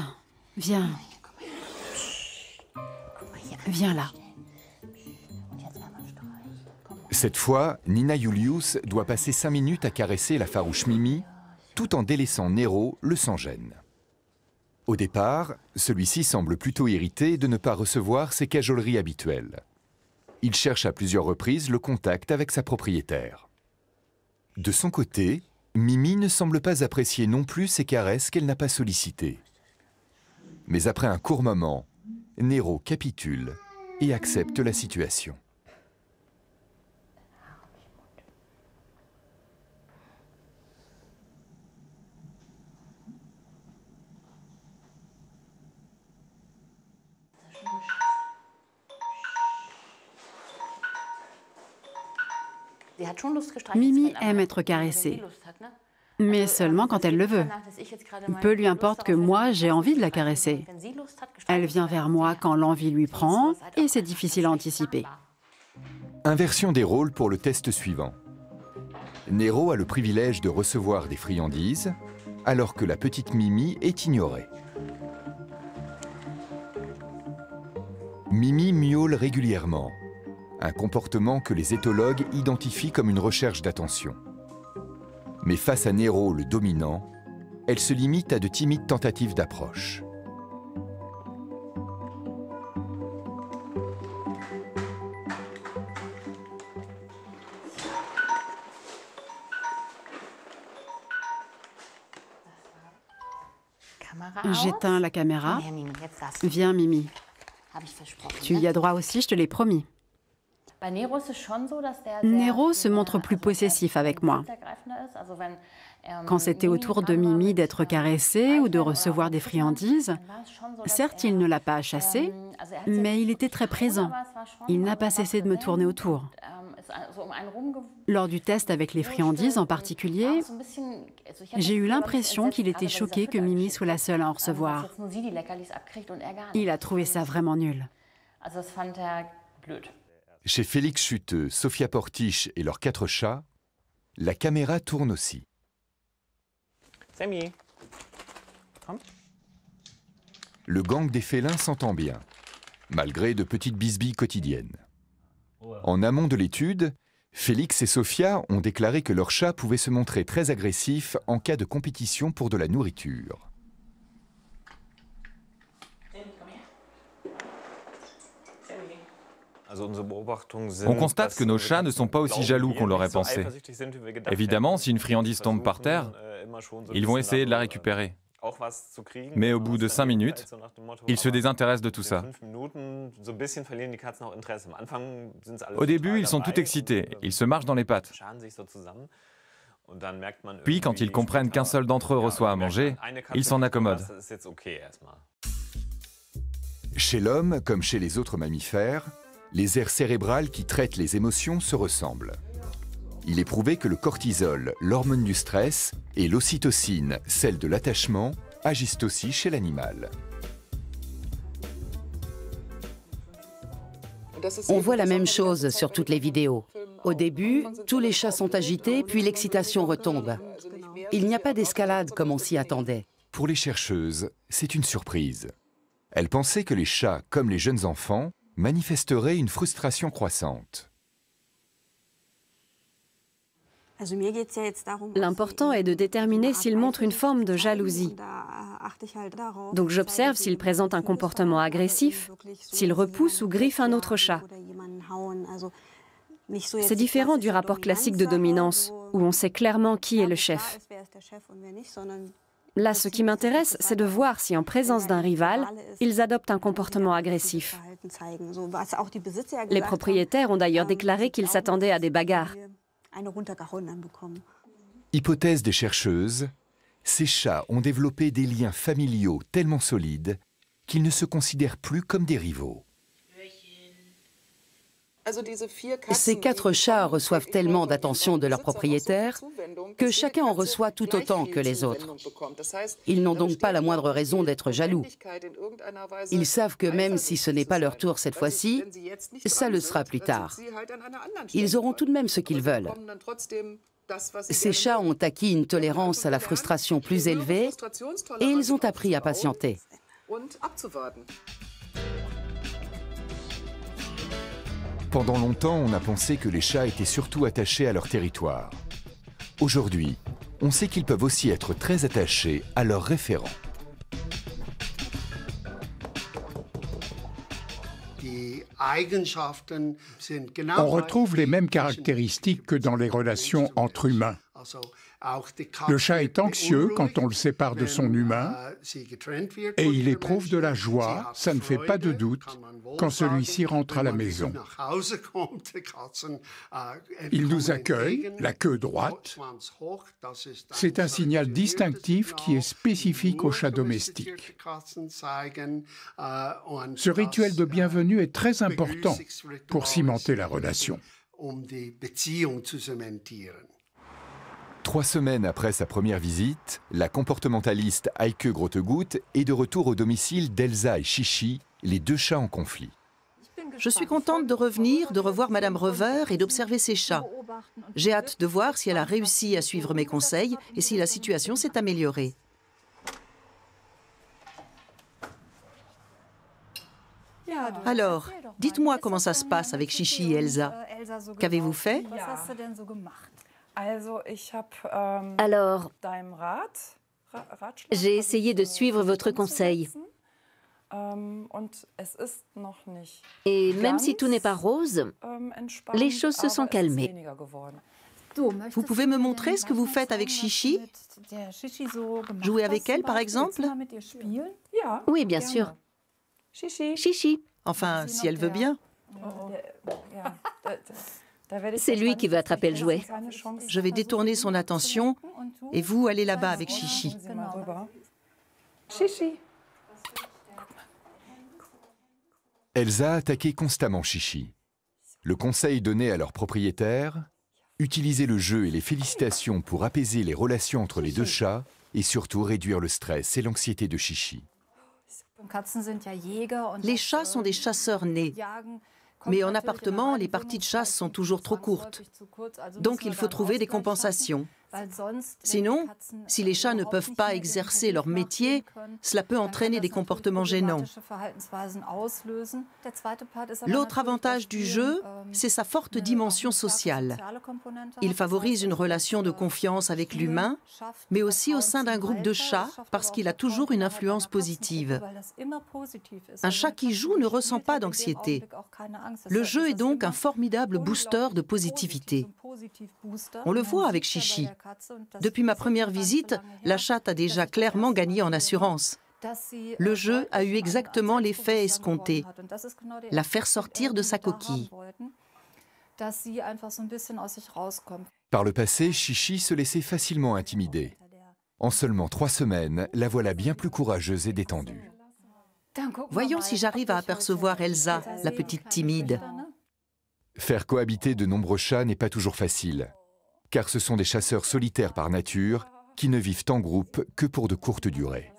viens. Viens là. Cette fois, Nina Julius doit passer 5 minutes à caresser la farouche Mimi, tout en délaissant Nero, le sans-gêne. Au départ, celui-ci semble plutôt irrité de ne pas recevoir ses cajoleries habituelles. Il cherche à plusieurs reprises le contact avec sa propriétaire. De son côté, Mimi ne semble pas apprécier non plus ces caresses qu'elle n'a pas sollicitées. Mais après un court moment, Nero capitule et accepte la situation. Mimi aime être caressée, mais seulement quand elle le veut. Peu lui importe que moi, j'ai envie de la caresser. Elle vient vers moi quand l'envie lui prend et c'est difficile à anticiper. Inversion des rôles pour le test suivant. Nero a le privilège de recevoir des friandises, alors que la petite Mimi est ignorée. Mimi miaule régulièrement, un comportement que les éthologues identifient comme une recherche d'attention. Mais face à Nero, le dominant, elle se limite à de timides tentatives d'approche. J'éteins la caméra. Viens, Mimi. Tu y as droit aussi, je te l'ai promis. Nero se montre plus possessif avec moi. Quand c'était au tour de Mimi d'être caressée ou de recevoir des friandises, certes, il ne l'a pas chassée, mais il était très présent. Il n'a pas cessé de me tourner autour. Lors du test avec les friandises en particulier, j'ai eu l'impression qu'il était choqué que Mimi soit la seule à en recevoir. Il a trouvé ça vraiment nul. Chez Félix Chuteux, Sophia Portiche et leurs 4 chats, la caméra tourne aussi. Sammy, Le gang des félins s'entend bien, malgré de petites bisbilles quotidiennes. En amont de l'étude, Félix et Sophia ont déclaré que leur chat pouvait se montrer très agressif en cas de compétition pour de la nourriture. On constate que nos chats ne sont pas aussi jaloux qu'on l'aurait pensé. Évidemment, si une friandise tombe par terre, ils vont essayer de la récupérer. Mais au bout de 5 minutes, ils se désintéressent de tout ça. Au début, ils sont tout excités, ils se marchent dans les pattes. Puis, quand ils comprennent qu'un seul d'entre eux reçoit à manger, ils s'en accommodent. Chez l'homme, comme chez les autres mammifères, les aires cérébrales qui traitent les émotions se ressemblent. Il est prouvé que le cortisol, l'hormone du stress, et l'ocytocine, celle de l'attachement, agissent aussi chez l'animal. On voit la même chose sur toutes les vidéos. Au début, tous les chats sont agités, puis l'excitation retombe. Il n'y a pas d'escalade comme on s'y attendait. Pour les chercheuses, c'est une surprise. Elles pensaient que les chats, comme les jeunes enfants, manifesteraient une frustration croissante. L'important est de déterminer s'il montre une forme de jalousie. Donc j'observe s'il présente un comportement agressif, s'il repousse ou griffe un autre chat. C'est différent du rapport classique de dominance, où on sait clairement qui est le chef. Là, ce qui m'intéresse, c'est de voir si en présence d'un rival, ils adoptent un comportement agressif. Les propriétaires ont d'ailleurs déclaré qu'ils s'attendaient à des bagarres. Hypothèse des chercheuses, ces chats ont développé des liens familiaux tellement solides qu'ils ne se considèrent plus comme des rivaux. Ces 4 chats reçoivent tellement d'attention de leurs propriétaires que chacun en reçoit tout autant que les autres. Ils n'ont donc pas la moindre raison d'être jaloux. Ils savent que même si ce n'est pas leur tour cette fois-ci, ça le sera plus tard. Ils auront tout de même ce qu'ils veulent. Ces chats ont acquis une tolérance à la frustration plus élevée et ils ont appris à patienter. Pendant longtemps, on a pensé que les chats étaient surtout attachés à leur territoire. Aujourd'hui, on sait qu'ils peuvent aussi être très attachés à leurs référents. On retrouve les mêmes caractéristiques que dans les relations entre humains. Le chat est anxieux quand on le sépare de son humain et il éprouve de la joie, ça ne fait pas de doute, quand celui-ci rentre à la maison. Il nous accueille, la queue droite. C'est un signal distinctif qui est spécifique aux chats domestiques. Ce rituel de bienvenue est très important pour cimenter la relation. 3 semaines après sa première visite, la comportementaliste Heike Grottegut est de retour au domicile d'Elsa et Chichi, les 2 chats en conflit. Je suis contente de revenir, de revoir Madame Rever et d'observer ses chats. J'ai hâte de voir si elle a réussi à suivre mes conseils et si la situation s'est améliorée. Alors, dites-moi comment ça se passe avec Chichi et Elsa. Qu'avez-vous fait ? Alors, j'ai essayé de suivre votre conseil. Et même si tout n'est pas rose, les choses se sont calmées. Vous pouvez me montrer ce que vous faites avec Chichi ? Jouer avec elle, par exemple ? Oui, bien sûr. Chichi. Enfin, si elle veut bien. C'est lui qui veut attraper le jouet. Je vais détourner son attention et vous allez là-bas avec Chichi. Elsa attaquait constamment Chichi. Le conseil donné à leur propriétaire, utiliser le jeu et les félicitations pour apaiser les relations entre les 2 chats et surtout réduire le stress et l'anxiété de Chichi. Les chats sont des chasseurs nés. Mais en appartement, les parties de chasse sont toujours trop courtes. Donc il faut trouver des compensations. Sinon, si les chats ne peuvent pas exercer leur métier, cela peut entraîner des comportements gênants. L'autre avantage du jeu, c'est sa forte dimension sociale. Il favorise une relation de confiance avec l'humain, mais aussi au sein d'un groupe de chats, parce qu'il a toujours une influence positive. Un chat qui joue ne ressent pas d'anxiété. Le jeu est donc un formidable booster de positivité. On le voit avec Chichi. Depuis ma première visite, la chatte a déjà clairement gagné en assurance. Le jeu a eu exactement l'effet escompté, la faire sortir de sa coquille. Par le passé, Chichi se laissait facilement intimider. En seulement 3 semaines, la voilà bien plus courageuse et détendue. Voyons si j'arrive à apercevoir Elsa, la petite timide. Faire cohabiter de nombreux chats n'est pas toujours facile, car ce sont des chasseurs solitaires par nature qui ne vivent en groupe que pour de courtes durées.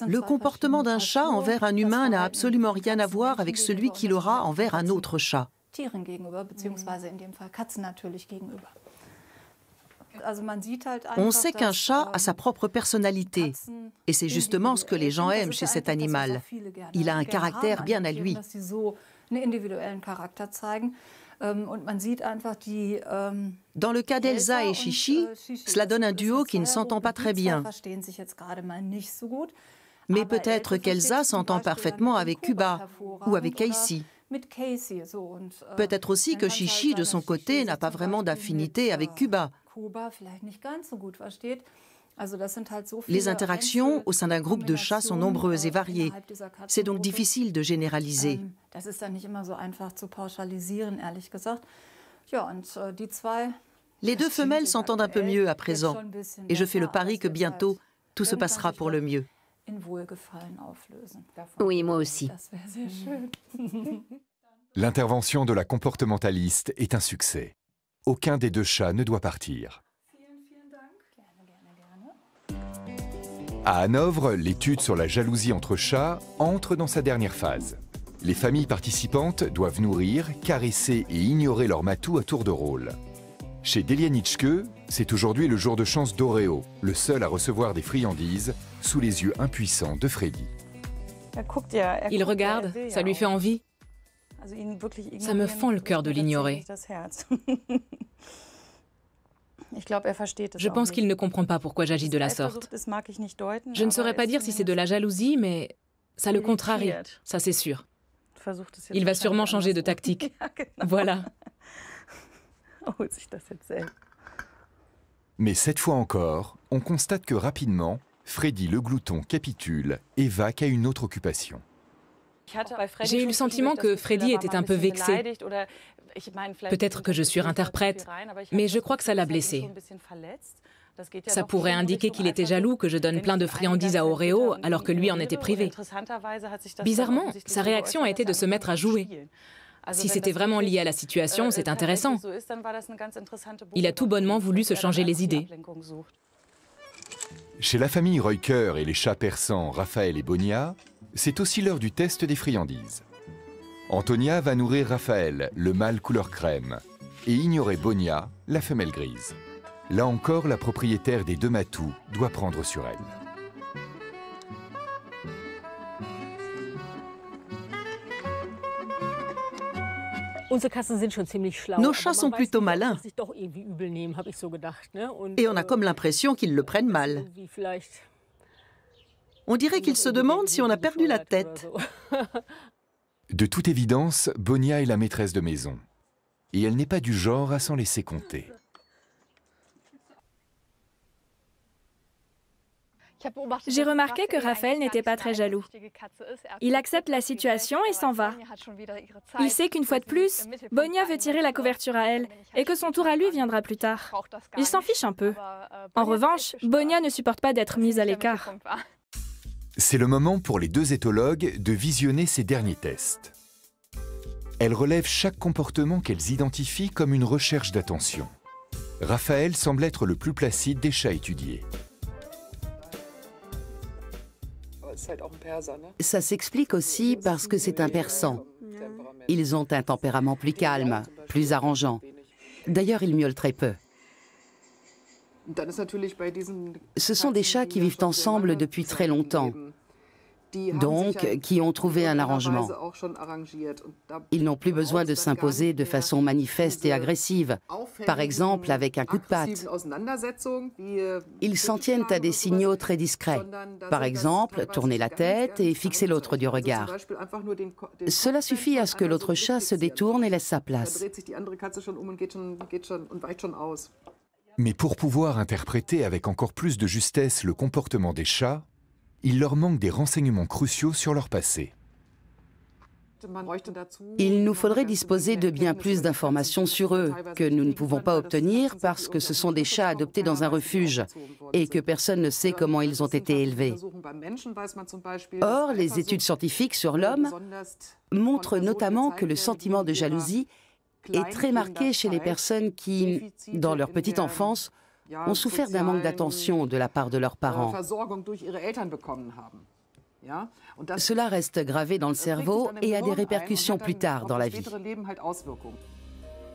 Le comportement d'un chat envers un humain n'a absolument rien à voir avec celui qu'il aura envers un autre chat. On sait qu'un chat a sa propre personnalité, et c'est justement ce que les gens aiment chez cet animal. Il a un caractère bien à lui. Dans le cas d'Elsa et Chichi, cela donne un duo qui ne s'entend pas très bien. Mais peut-être qu'Elsa s'entend parfaitement avec Cuba ou avec Casey. Peut-être aussi que Chichi, de son côté, n'a pas vraiment d'affinité avec Cuba. Les interactions au sein d'un groupe de chats sont nombreuses et variées. C'est donc difficile de généraliser. Les deux femelles s'entendent un peu mieux à présent, et je fais le pari que bientôt, tout se passera pour le mieux. Oui, moi aussi. L'intervention de la comportementaliste est un succès. Aucun des deux chats ne doit partir. À Hanovre, l'étude sur la jalousie entre chats entre dans sa dernière phase. Les familles participantes doivent nourrir, caresser et ignorer leur matou à tour de rôle. Chez Delia Nitschke, c'est aujourd'hui le jour de chance d'Oreo, le seul à recevoir des friandises sous les yeux impuissants de Freddy. Il regarde, ça lui fait envie. Ça me fend le cœur de l'ignorer. Je pense qu'il ne comprend pas pourquoi j'agis de la sorte. Je ne saurais pas dire si c'est de la jalousie, mais ça le contrarie, ça c'est sûr. Il va sûrement changer de tactique. Voilà. Mais cette fois encore, on constate que rapidement, Freddy le glouton capitule et va qu'à une autre occupation. J'ai eu le sentiment que Freddy était un peu vexé. Peut-être que je surinterprète, mais je crois que ça l'a blessé. Ça pourrait indiquer qu'il était jaloux que je donne plein de friandises à Oreo alors que lui en était privé. Bizarrement, sa réaction a été de se mettre à jouer. Si c'était vraiment lié à la situation, c'est intéressant. Il a tout bonnement voulu se changer les idées. Chez la famille Reuker et les chats persans Raphaël et Bonia, c'est aussi l'heure du test des friandises. Antonia va nourrir Raphaël, le mâle couleur crème, et ignorer Bonia, la femelle grise. Là encore, la propriétaire des deux matous doit prendre sur elle. Nos chats sont plutôt malins. Et on a comme l'impression qu'ils le prennent mal. On dirait qu'ils se demandent si on a perdu la tête. De toute évidence, Bonia est la maîtresse de maison. Et elle n'est pas du genre à s'en laisser compter. J'ai remarqué que Raphaël n'était pas très jaloux. Il accepte la situation et s'en va. Il sait qu'une fois de plus, Bonia veut tirer la couverture à elle et que son tour à lui viendra plus tard. Il s'en fiche un peu. En revanche, Bonia ne supporte pas d'être mise à l'écart. C'est le moment pour les deux éthologues de visionner ces derniers tests. Elles relèvent chaque comportement qu'elles identifient comme une recherche d'attention. Raphaël semble être le plus placide des chats étudiés. Ça s'explique aussi parce que c'est un persan. Ils ont un tempérament plus calme, plus arrangeant. D'ailleurs, ils miaulent très peu. Ce sont des chats qui vivent ensemble depuis très longtemps, donc qui ont trouvé un arrangement. Ils n'ont plus besoin de s'imposer de façon manifeste et agressive, par exemple avec un coup de patte. Ils s'en tiennent à des signaux très discrets, par exemple tourner la tête et fixer l'autre du regard. Cela suffit à ce que l'autre chat se détourne et laisse sa place. Mais pour pouvoir interpréter avec encore plus de justesse le comportement des chats, il leur manque des renseignements cruciaux sur leur passé. Il nous faudrait disposer de bien plus d'informations sur eux, que nous ne pouvons pas obtenir parce que ce sont des chats adoptés dans un refuge et que personne ne sait comment ils ont été élevés. Or, les études scientifiques sur l'homme montrent notamment que le sentiment de jalousie est très marqué chez les personnes qui, dans leur petite enfance, ont souffert d'un manque d'attention de la part de leurs parents. Cela reste gravé dans le cerveau et a des répercussions plus tard dans la vie.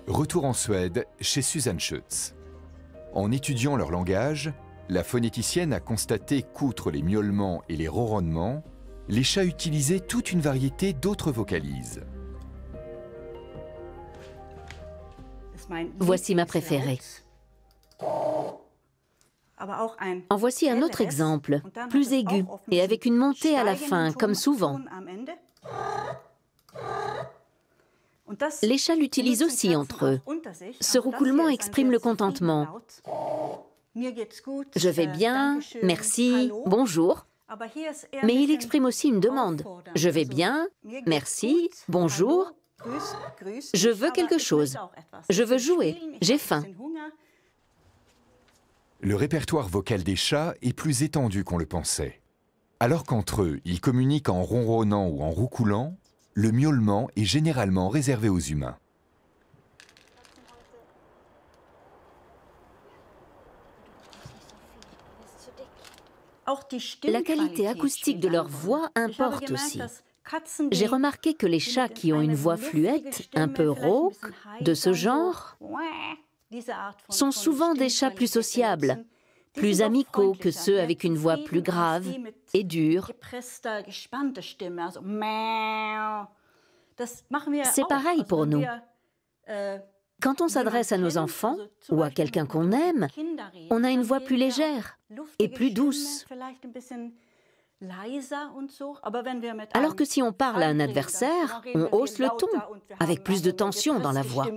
Retour en Suède, chez Susanne Schütz. En étudiant leur langage, la phonéticienne a constaté qu'outre les miaulements et les ronronnements, les chats utilisaient toute une variété d'autres vocalises. Voici ma préférée. En voici un autre exemple, plus aigu et avec une montée à la fin, comme souvent. Les chats l'utilisent aussi entre eux. Ce roucoulement exprime le contentement. Je vais bien, merci, bonjour. Mais il exprime aussi une demande. Je vais bien, merci, bonjour. Je veux quelque chose. Je veux jouer, j'ai faim. Le répertoire vocal des chats est plus étendu qu'on le pensait. Alors qu'entre eux, ils communiquent en ronronnant ou en roucoulant, le miaulement est généralement réservé aux humains. La qualité acoustique de leur voix importe aussi. J'ai remarqué que les chats qui ont une voix fluette, un peu rauque, de ce genre, sont souvent des chats plus sociables, plus amicaux que ceux avec une voix plus grave et dure. C'est pareil pour nous. Quand on s'adresse à nos enfants ou à quelqu'un qu'on aime, on a une voix plus légère et plus douce. Alors que si on parle à un adversaire, on hausse le ton, avec plus de tension dans la voix.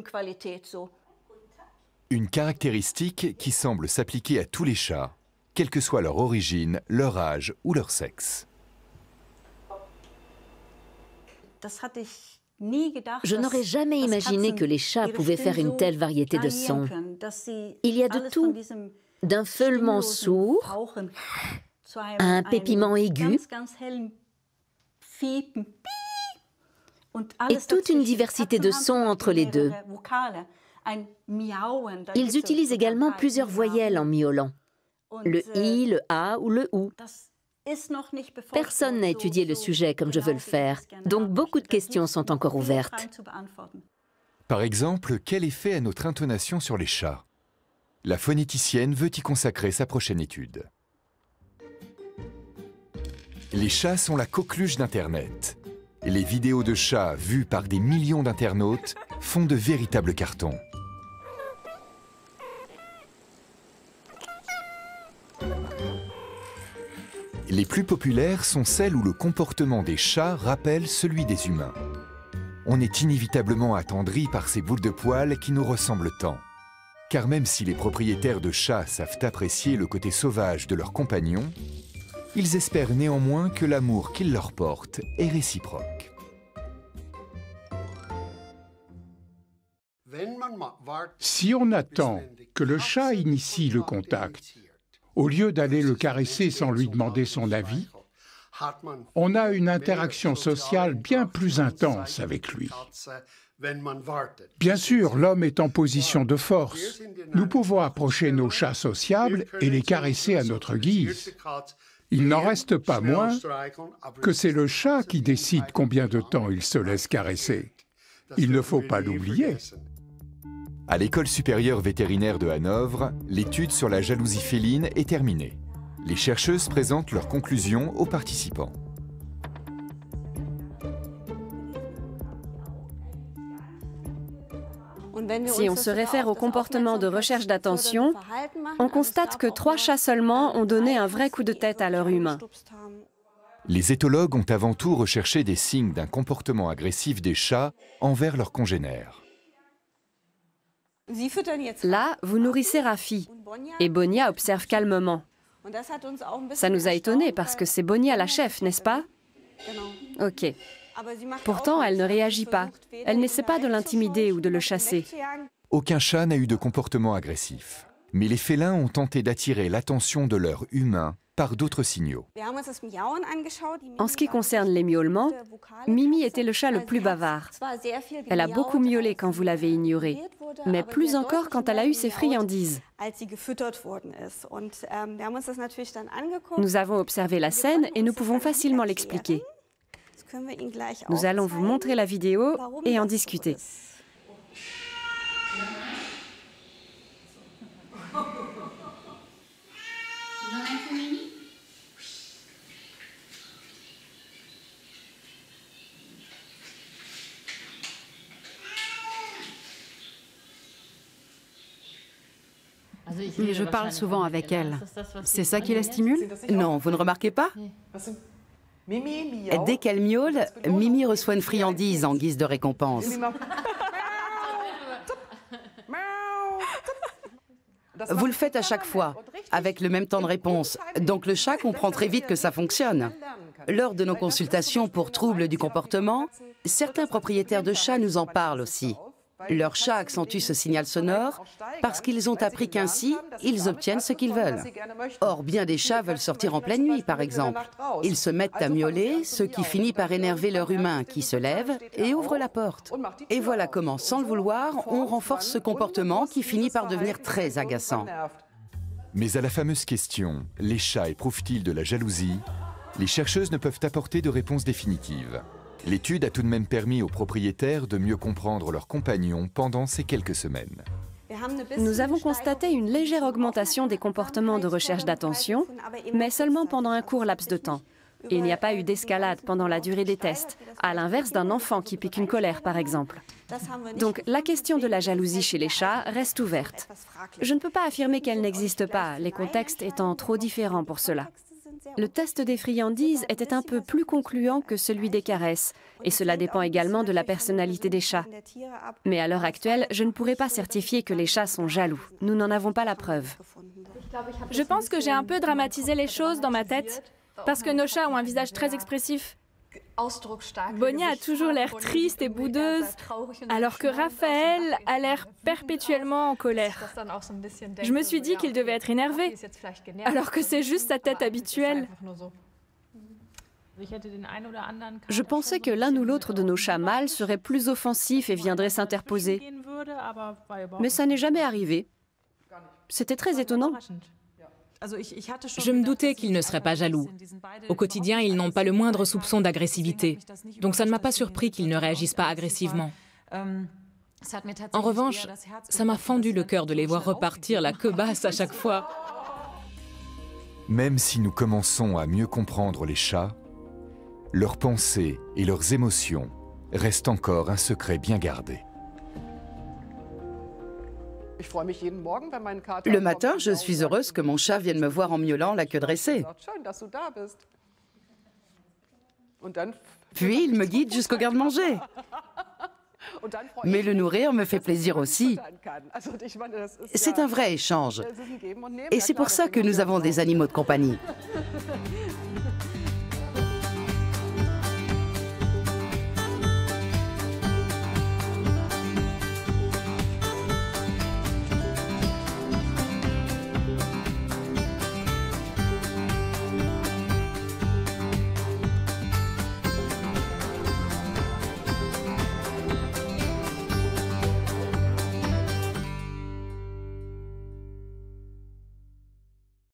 Une caractéristique qui semble s'appliquer à tous les chats, quelle que soit leur origine, leur âge ou leur sexe. Je n'aurais jamais imaginé que les chats pouvaient faire une telle variété de sons. Il y a de tout, d'un feulement sourd à un pépiment aigu et toute une diversité de sons entre les deux. Ils utilisent également plusieurs voyelles en miaulant, le i, le a ou le ou. Personne n'a étudié le sujet comme je veux le faire, donc beaucoup de questions sont encore ouvertes. Par exemple, quel effet a notre intonation sur les chats? La phonéticienne veut y consacrer sa prochaine étude. Les chats sont la coqueluche d'Internet. Les vidéos de chats vues par des millions d'internautes font de véritables cartons. Les plus populaires sont celles où le comportement des chats rappelle celui des humains. On est inévitablement attendri par ces boules de poils qui nous ressemblent tant. Car même si les propriétaires de chats savent apprécier le côté sauvage de leurs compagnons, ils espèrent néanmoins que l'amour qu'ils leur portent est réciproque. Si on attend que le chat initie le contact, au lieu d'aller le caresser sans lui demander son avis, on a une interaction sociale bien plus intense avec lui. Bien sûr, l'homme est en position de force. Nous pouvons approcher nos chats sociables et les caresser à notre guise. Il n'en reste pas moins que c'est le chat qui décide combien de temps il se laisse caresser. Il ne faut pas l'oublier. À l'École supérieure vétérinaire de Hanovre, l'étude sur la jalousie féline est terminée. Les chercheuses présentent leurs conclusions aux participants. Si on se réfère au comportement de recherche d'attention, on constate que 3 chats seulement ont donné un vrai coup de tête à leur humain. Les éthologues ont avant tout recherché des signes d'un comportement agressif des chats envers leurs congénères. Là, vous nourrissez Rafi, et Bonia observe calmement. Ça nous a étonnés parce que c'est Bonia la chef, n'est-ce pas? Ok. Pourtant, elle ne réagit pas. Elle n'essaie pas de l'intimider ou de le chasser. Aucun chat n'a eu de comportement agressif. Mais les félins ont tenté d'attirer l'attention de leurs humains par d'autres signaux. En ce qui concerne les miaulements, Mimi était le chat le plus bavard. Elle a beaucoup miaulé quand vous l'avez ignorée, mais plus encore quand elle a eu ses friandises. Nous avons observé la scène et nous pouvons facilement l'expliquer. Nous allons vous montrer la vidéo et en discuter. Je parle souvent avec elle. C'est ça qui la stimule? Non, vous ne remarquez pas? Dès qu'elle miaule, Mimi reçoit une friandise en guise de récompense. Vous le faites à chaque fois, avec le même temps de réponse. Donc le chat comprend très vite que ça fonctionne. Lors de nos consultations pour troubles du comportement, certains propriétaires de chats nous en parlent aussi. Leur chat accentue ce signal sonore parce qu'ils ont appris qu'ainsi, ils obtiennent ce qu'ils veulent. Or, bien des chats veulent sortir en pleine nuit, par exemple. Ils se mettent à miauler, ce qui finit par énerver leur humain qui se lève et ouvre la porte. Et voilà comment, sans le vouloir, on renforce ce comportement qui finit par devenir très agaçant. Mais à la fameuse question « Les chats éprouvent-ils de la jalousie ?», les chercheuses ne peuvent apporter de réponse définitive. L'étude a tout de même permis aux propriétaires de mieux comprendre leurs compagnons pendant ces quelques semaines. Nous avons constaté une légère augmentation des comportements de recherche d'attention, mais seulement pendant un court laps de temps. Il n'y a pas eu d'escalade pendant la durée des tests, à l'inverse d'un enfant qui pique une colère, par exemple. Donc, la question de la jalousie chez les chats reste ouverte. Je ne peux pas affirmer qu'elle n'existe pas, les contextes étant trop différents pour cela. Le test des friandises était un peu plus concluant que celui des caresses, et cela dépend également de la personnalité des chats. Mais à l'heure actuelle, je ne pourrais pas certifier que les chats sont jaloux. Nous n'en avons pas la preuve. Je pense que j'ai un peu dramatisé les choses dans ma tête, parce que nos chats ont un visage très expressif. Bonnie a toujours l'air triste et boudeuse, alors que Raphaël a l'air perpétuellement en colère. Je me suis dit qu'il devait être énervé, alors que c'est juste sa tête habituelle. Je pensais que l'un ou l'autre de nos chats mâles serait plus offensif et viendrait s'interposer. Mais ça n'est jamais arrivé. C'était très étonnant. Je me doutais qu'ils ne seraient pas jaloux. Au quotidien, ils n'ont pas le moindre soupçon d'agressivité. Donc ça ne m'a pas surpris qu'ils ne réagissent pas agressivement. En revanche, ça m'a fendu le cœur de les voir repartir la queue basse à chaque fois. Même si nous commençons à mieux comprendre les chats, leurs pensées et leurs émotions restent encore un secret bien gardé. Le matin, je suis heureuse que mon chat vienne me voir en miaulant la queue dressée. Puis, il me guide jusqu'au garde-manger. Mais le nourrir me fait plaisir aussi. C'est un vrai échange. Et c'est pour ça que nous avons des animaux de compagnie.